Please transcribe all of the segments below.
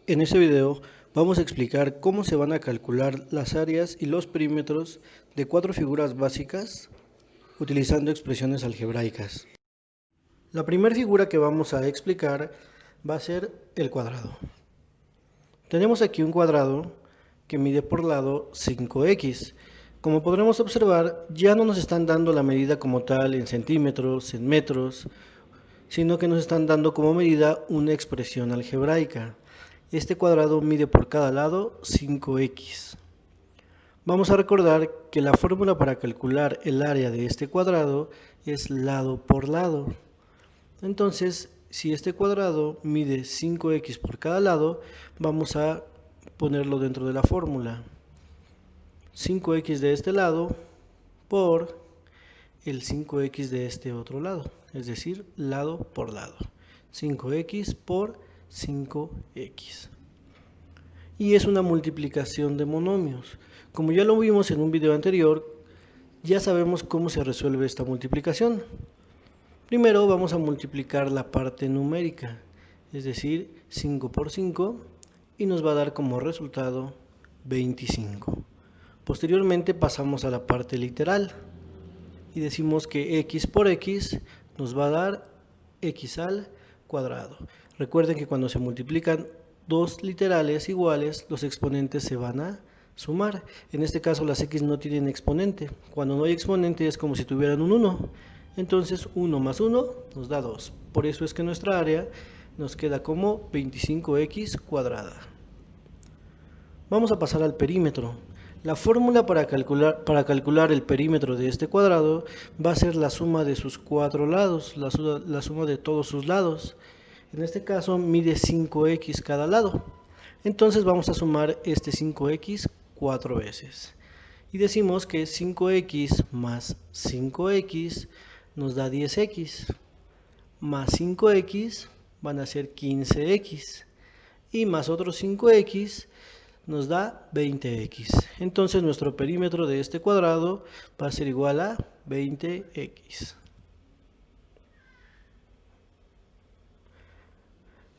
En este video vamos a explicar cómo se van a calcular las áreas y los perímetros de cuatro figuras básicas utilizando expresiones algebraicas. La primera figura que vamos a explicar va a ser el cuadrado. Tenemos aquí un cuadrado que mide por lado 5x. Como podremos observar, ya no nos están dando la medida como tal en centímetros, en metros, sino que nos están dando como medida una expresión algebraica. Este cuadrado mide por cada lado 5x. Vamos a recordar que la fórmula para calcular el área de este cuadrado es lado por lado. Entonces, si este cuadrado mide 5x por cada lado, vamos a ponerlo dentro de la fórmula. 5x de este lado por el 5x de este otro lado, es decir, lado por lado. 5x por 5x. Y es una multiplicación de monomios. Como ya lo vimos en un video anterior, ya sabemos cómo se resuelve esta multiplicación. Primero vamos a multiplicar la parte numérica, es decir, 5 por 5, y nos va a dar como resultado 25. Posteriormente pasamos a la parte literal y decimos que x por x nos va a dar x al cuadrado. Recuerden que cuando se multiplican dos literales iguales, los exponentes se van a sumar. En este caso las x no tienen exponente. Cuando no hay exponente es como si tuvieran un 1. Entonces 1 más 1 nos da 2. Por eso es que nuestra área nos queda como 25x cuadrada. Vamos a pasar al perímetro. La fórmula para calcular el perímetro de este cuadrado va a ser la suma de sus cuatro lados, la suma de todos sus lados. En este caso mide 5x cada lado. Entonces vamos a sumar este 5x 4 veces. Y decimos que 5x más 5x nos da 10x. Más 5x van a ser 15x. Y más otros 5x nos da 20x. Entonces nuestro perímetro de este cuadrado va a ser igual a 20x.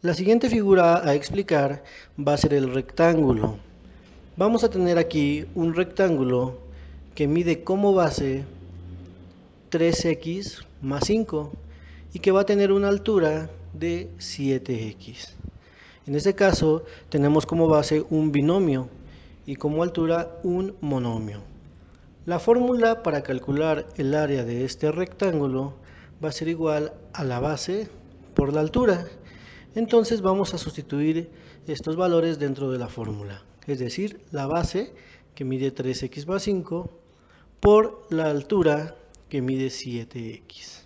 La siguiente figura a explicar va a ser el rectángulo. Vamos a tener aquí un rectángulo que mide como base 3x más 5 y que va a tener una altura de 7x. En este caso tenemos como base un binomio y como altura un monomio. La fórmula para calcular el área de este rectángulo va a ser igual a la base por la altura. Entonces vamos a sustituir estos valores dentro de la fórmula, es decir, la base que mide 3x más 5 por la altura que mide 7x.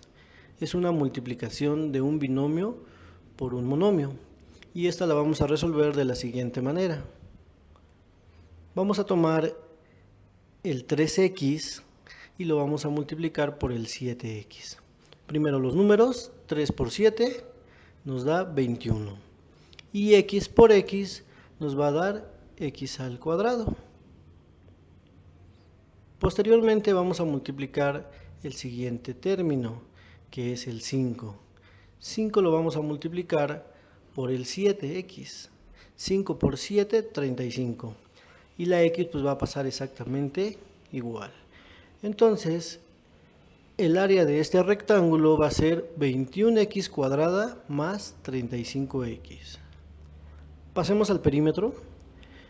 Es una multiplicación de un binomio por un monomio y esta la vamos a resolver de la siguiente manera. Vamos a tomar el 3x y lo vamos a multiplicar por el 7x. Primero los números, 3 por 7 nos da 21 y x por x nos va a dar x al cuadrado. Posteriormente vamos a multiplicar el siguiente término, que es el 5. 5 lo vamos a multiplicar por el 7x. 5 por 7, 35. Y la x pues va a pasar exactamente igual. Entonces, el área de este rectángulo va a ser 21x cuadrada más 35x. Pasemos al perímetro.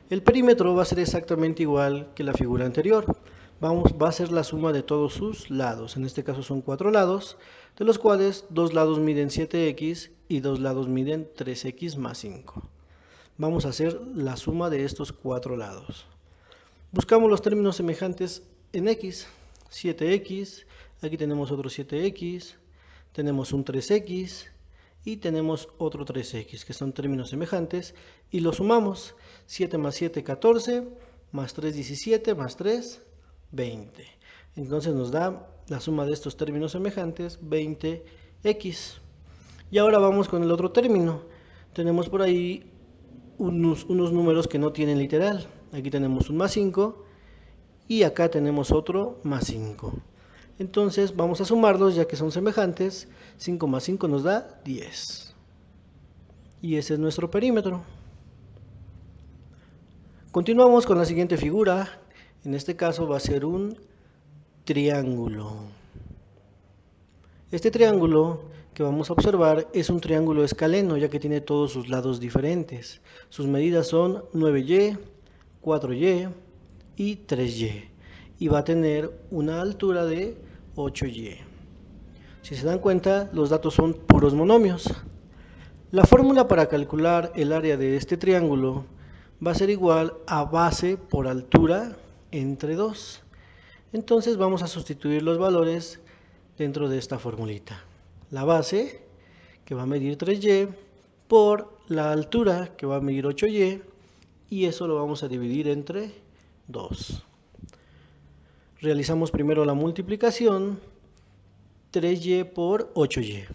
El perímetro va a ser exactamente igual que la figura anterior. Va a ser la suma de todos sus lados. En este caso son 4 lados, de los cuales 2 lados miden 7x y 2 lados miden 3x más 5. Vamos a hacer la suma de estos 4 lados. Buscamos los términos semejantes en x. 7x, aquí tenemos otro 7x, tenemos un 3x y tenemos otro 3x, que son términos semejantes, y los sumamos. 7 más 7, 14, más 3, 17, más 3, 20. Entonces nos da la suma de estos términos semejantes, 20x. Y ahora vamos con el otro término. Tenemos por ahí unos números que no tienen literal. Aquí tenemos un más 5 y acá tenemos otro más 5. Entonces vamos a sumarlos ya que son semejantes. 5 más 5 nos da 10. Y ese es nuestro perímetro. Continuamos con la siguiente figura. En este caso va a ser un triángulo. Este triángulo que vamos a observar es un triángulo escaleno, ya que tiene todos sus lados diferentes. Sus medidas son 9y, 4y y 3y. Y va a tener una altura de 8y. Si se dan cuenta, los datos son puros monomios. La fórmula para calcular el área de este triángulo va a ser igual a base por altura entre 2. Entonces vamos a sustituir los valores dentro de esta formulita. La base, que va a medir 3y, por la altura, que va a medir 8y, y eso lo vamos a dividir entre 2. Realizamos primero la multiplicación, 3y por 8y.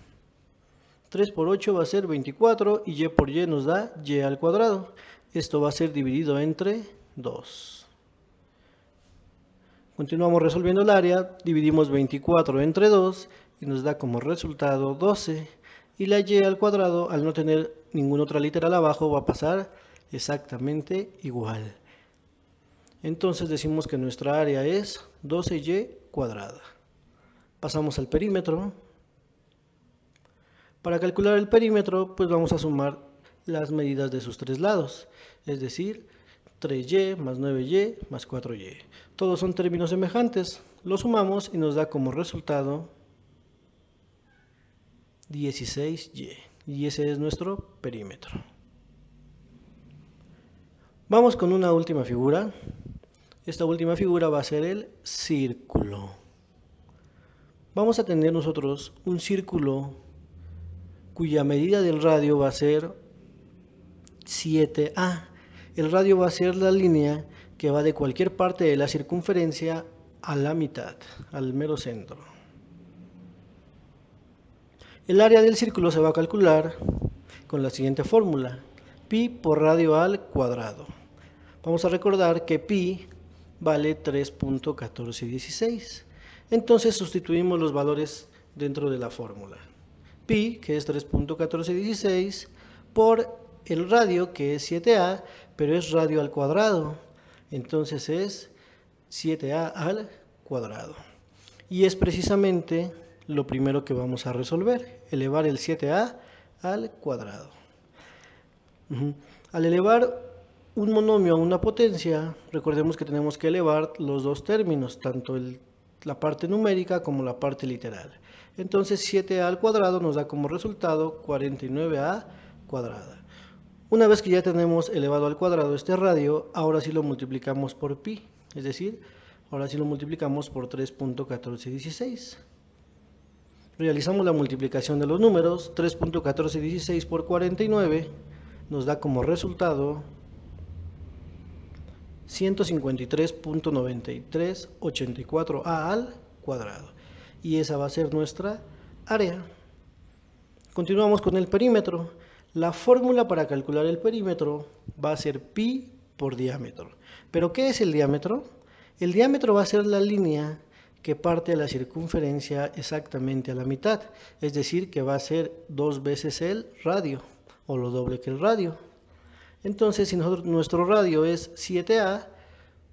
3 por 8 va a ser 24 y y por y nos da y al cuadrado. Esto va a ser dividido entre 2. Continuamos resolviendo el área, dividimos 24 entre 2 y nos da como resultado 12. Y la y al cuadrado, al no tener ninguna otra literal abajo, va a pasar exactamente igual. Entonces decimos que nuestra área es 12y cuadrada. Pasamos al perímetro. Para calcular el perímetro, pues vamos a sumar las medidas de sus tres lados, es decir, 3y más 9y más 4y. Todos son términos semejantes, los sumamos y nos da como resultado 16y. Y ese es nuestro perímetro. Vamos con una última figura. Esta última figura va a ser el círculo. Vamos a tener nosotros un círculo cuya medida del radio va a ser 7a. El radio va a ser la línea que va de cualquier parte de la circunferencia a la mitad, al mero centro. El área del círculo se va a calcular con la siguiente fórmula: pi por radio al cuadrado. Vamos a recordar que pi vale 3.1416. Entonces sustituimos los valores dentro de la fórmula. Pi, que es 3.1416, por el radio, que es 7a, pero es radio al cuadrado. Entonces es 7a al cuadrado. Y es precisamente lo primero que vamos a resolver, elevar el 7a al cuadrado. Al elevar un monomio a una potencia, recordemos que tenemos que elevar los dos términos, tanto la parte numérica como la parte literal. Entonces 7a al cuadrado nos da como resultado 49a cuadrada. Una vez que ya tenemos elevado al cuadrado este radio, ahora sí lo multiplicamos por pi, es decir, ahora sí lo multiplicamos por 3.1416. Realizamos la multiplicación de los números, 3.1416 por 49 nos da como resultado 153.9384a al cuadrado. Y esa va a ser nuestra área. Continuamos con el perímetro. La fórmula para calcular el perímetro va a ser pi por diámetro. ¿Pero qué es el diámetro? El diámetro va a ser la línea que parte de la circunferencia exactamente a la mitad. Es decir, que va a ser 2 veces el radio, o lo doble que el radio. Entonces, si nuestro radio es 7a,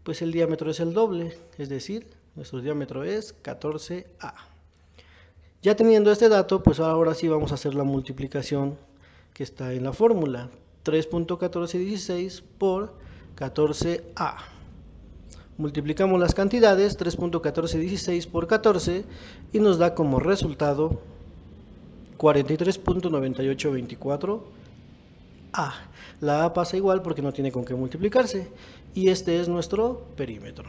pues el diámetro es el doble, es decir, nuestro diámetro es 14a. Ya teniendo este dato, pues ahora sí vamos a hacer la multiplicación que está en la fórmula. 3.1416 por 14a. Multiplicamos las cantidades, 3.1416 por 14, y nos da como resultado 43.9824a. La a pasa igual porque no tiene con qué multiplicarse. Y este es nuestro perímetro.